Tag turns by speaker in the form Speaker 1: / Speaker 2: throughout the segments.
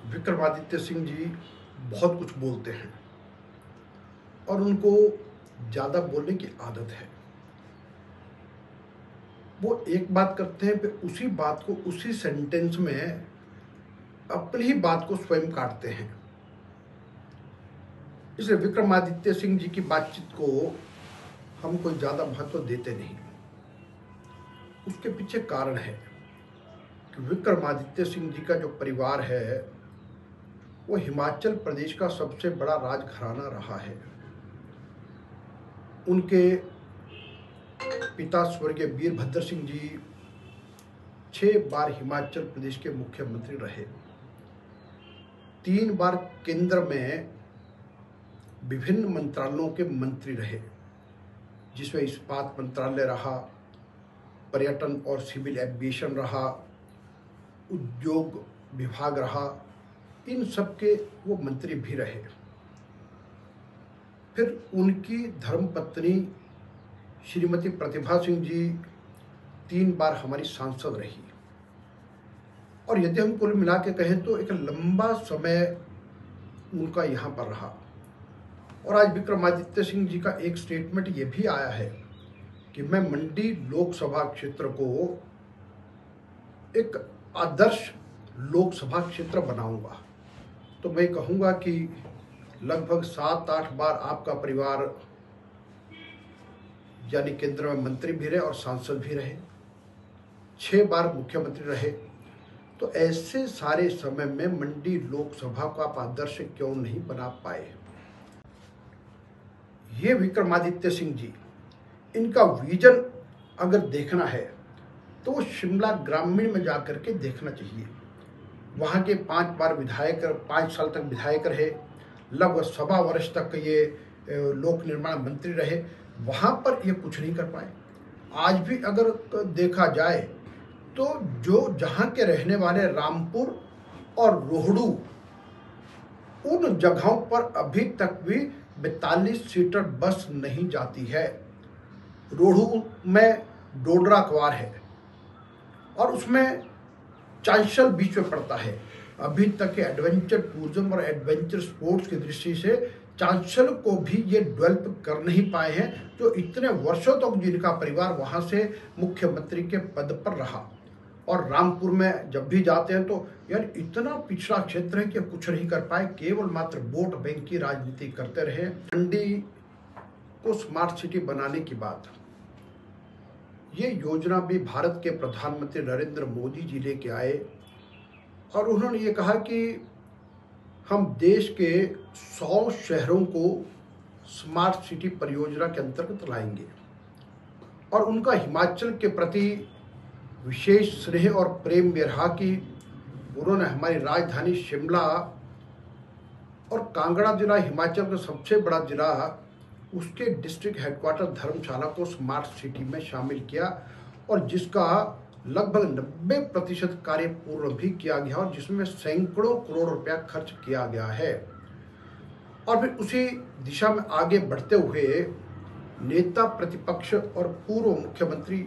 Speaker 1: विक्रमादित्य सिंह जी बहुत कुछ बोलते हैं और उनको ज़्यादा बोलने की आदत है। वो एक बात करते हैं फिर उसी बात को उसी सेंटेंस में अपनी ही बात को स्वयं काटते हैं। इसलिए विक्रमादित्य सिंह जी की बातचीत को हम कोई ज़्यादा महत्व देते नहीं। उसके पीछे कारण है कि विक्रमादित्य सिंह जी का जो परिवार है वो हिमाचल प्रदेश का सबसे बड़ा राजघराना रहा है। उनके पिता स्वर्गीय वीरभद्र सिंह जी 6 बार हिमाचल प्रदेश के मुख्यमंत्री रहे। 3 बार केंद्र में विभिन्न मंत्रालयों के मंत्री रहे, जिसमें इस्पात मंत्रालय रहा, पर्यटन और सिविल एविएशन रहा, उद्योग विभाग रहा, इन सब के वो मंत्री भी रहे। फिर उनकी धर्मपत्नी श्रीमती प्रतिभा सिंह जी 3 बार हमारी सांसद रही। और यदि हम कुल मिला के कहें तो एक लंबा समय उनका यहाँ पर रहा। और आज विक्रमादित्य सिंह जी का एक स्टेटमेंट ये भी आया है कि मैं मंडी लोकसभा क्षेत्र को एक आदर्श लोकसभा क्षेत्र बनाऊंगा। तो मैं कहूँगा कि लगभग 7-8 बार आपका परिवार यानी केंद्र में मंत्री भी रहे और सांसद भी रहे, 6 बार मुख्यमंत्री रहे। तो ऐसे सारे समय में मंडी लोकसभा को आप आदर्श क्यों नहीं बना पाए? ये विक्रमादित्य सिंह जी, इनका विजन अगर देखना है तो वो शिमला ग्रामीण में जाकर के देखना चाहिए। वहाँ के 5 बार विधायक, 5 साल तक विधायक रहे, लगभग 1.25 वर्ष तक ये लोक निर्माण मंत्री रहे। वहाँ पर ये कुछ नहीं कर पाए। आज भी अगर देखा जाए तो जो जहाँ के रहने वाले रामपुर और रोहड़ू, उन जगहों पर अभी तक भी 42 सीटर बस नहीं जाती है। रोहड़ू में डोडरा क्वार है और उसमें चांशल बीच में पड़ता है। अभी तक के एडवेंचर टूरिज्म और एडवेंचर स्पोर्ट्स की दृष्टि से चांशल को भी ये डेवलप कर नहीं पाए हैं, जो इतने वर्षों तक जिनका परिवार वहाँ से मुख्यमंत्री के पद पर रहा। और रामपुर में जब भी जाते हैं तो यार इतना पिछड़ा क्षेत्र है कि कुछ नहीं कर पाए, केवल मात्र वोट बैंक की राजनीति करते रहे। मंडी को स्मार्ट सिटी बनाने की बात, ये योजना भी भारत के प्रधानमंत्री नरेंद्र मोदी जी लेके आए और उन्होंने ये कहा कि हम देश के 100 शहरों को स्मार्ट सिटी परियोजना के अंतर्गत लाएंगे। और उनका हिमाचल के प्रति विशेष स्नेह और प्रेम में रहा कि उन्होंने हमारी राजधानी शिमला और कांगड़ा जिला, हिमाचल का सबसे बड़ा जिला, उसके डिस्ट्रिक्ट हेडक्वार्टर धर्मशाला को स्मार्ट सिटी में शामिल किया और जिसका लगभग 90% कार्य पूर्ण भी किया गया और जिसमें सैकड़ों करोड़ रुपया खर्च किया गया है। और फिर उसी दिशा में आगे बढ़ते हुए नेता प्रतिपक्ष और पूर्व मुख्यमंत्री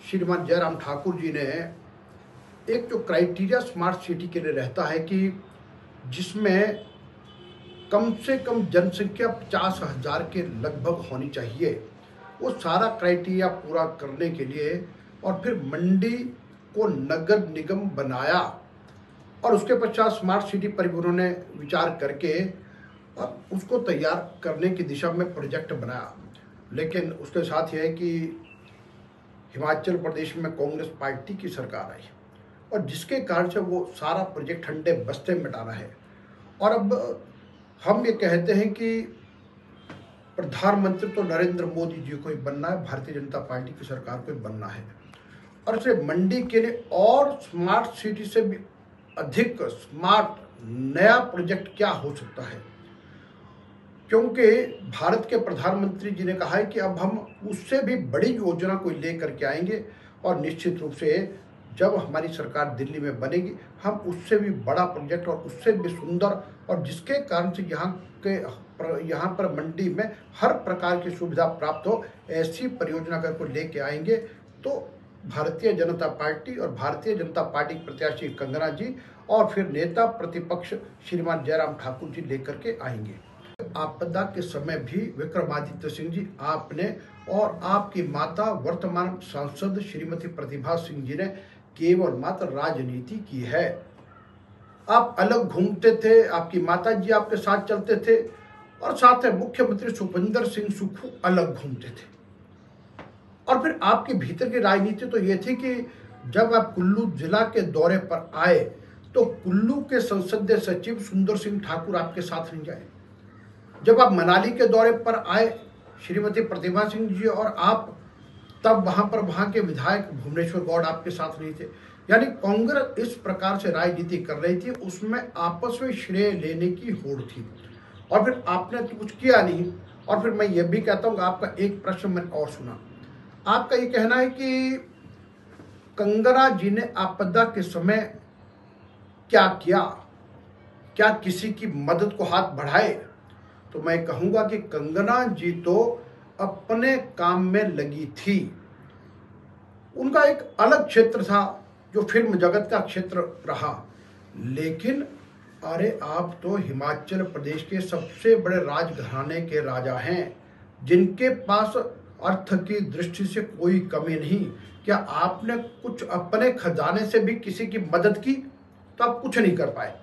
Speaker 1: श्रीमान जयराम ठाकुर जी ने एक जो क्राइटेरिया स्मार्ट सिटी के लिए रहता है कि जिसमें कम से कम जनसंख्या 50,000 के लगभग होनी चाहिए, वो सारा क्राइटेरिया पूरा करने के लिए और फिर मंडी को नगर निगम बनाया और उसके पश्चात स्मार्ट सिटी पर उन्होंने विचार करके और उसको तैयार करने की दिशा में प्रोजेक्ट बनाया। लेकिन उसके साथ यह है कि हिमाचल प्रदेश में कांग्रेस पार्टी की सरकार आई और जिसके कारण से वो सारा प्रोजेक्ट ठंडे बस्ते में डाला है। और अब हम ये कहते हैं कि प्रधानमंत्री तो नरेंद्र मोदी जी को ही बनना है, भारतीय जनता पार्टी की सरकार को ही बनना है। और इसे मंडी के लिए और स्मार्ट सिटी से भी अधिक स्मार्ट नया प्रोजेक्ट क्या हो सकता है, क्योंकि भारत के प्रधानमंत्री जी ने कहा है कि अब हम उससे भी बड़ी योजना कोई लेकर के आएंगे और निश्चित रूप से जब हमारी सरकार दिल्ली में बनेगी हम उससे भी बड़ा प्रोजेक्ट और उससे भी सुंदर और जिसके कारण से यहाँ पर मंडी में हर प्रकार की सुविधा प्राप्त हो, ऐसी परियोजना अगर को लेके आएंगे तो भारतीय जनता पार्टी और भारतीय जनता पार्टी के प्रत्याशी कंगना जी और फिर नेता प्रतिपक्ष श्रीमान जयराम ठाकुर जी लेकर के आएंगे। आपदा के समय भी विक्रमादित्य सिंह जी, आपने और आपकी माता वर्तमान सांसद श्रीमती प्रतिभा सिंह जी ने केवल मात्र राजनीति की है। आप अलग घूमते थे, आपकी माता जी आपके साथ चलते थे और साथ में मुख्यमंत्री सुखविंदर सिंह सुक्खू अलग घूमते थे। और फिर आपके भीतर की राजनीति तो ये थी कि जब आप कुल्लू जिला के दौरे पर आए तो कुल्लू के संसदीय सचिव सुंदर सिंह ठाकुर आपके साथ नहीं जाए। जब आप मनाली के दौरे पर आए श्रीमती प्रतिभा सिंह जी और आप, तब वहां के विधायक भुवनेश्वर गौड़ आपके साथ नहीं थे। यानी कांग्रेस इस प्रकार से राजनीति कर रही थी, उसमें आपस में श्रेय लेने की होड़ थी और फिर आपने तो कुछ किया नहीं। और फिर मैं ये भी कहता हूँ, आपका एक प्रश्न मैंने और सुना, आपका ये कहना है कि कंगना जी ने आपदा के समय क्या किया, क्या किसी की मदद को हाथ बढ़ाए? तो मैं कहूंगा कि कंगना जी तो अपने काम में लगी थी। उनका एक अलग क्षेत्र था जो फिल्म जगत का क्षेत्र रहा, लेकिन अरे आप तो हिमाचल प्रदेश के सबसे बड़े राजघराने के राजा हैं, जिनके पास अर्थ की दृष्टि से कोई कमी नहीं। क्या आपने कुछ अपने खजाने से भी किसी की मदद की? तो आप कुछ नहीं कर पाए।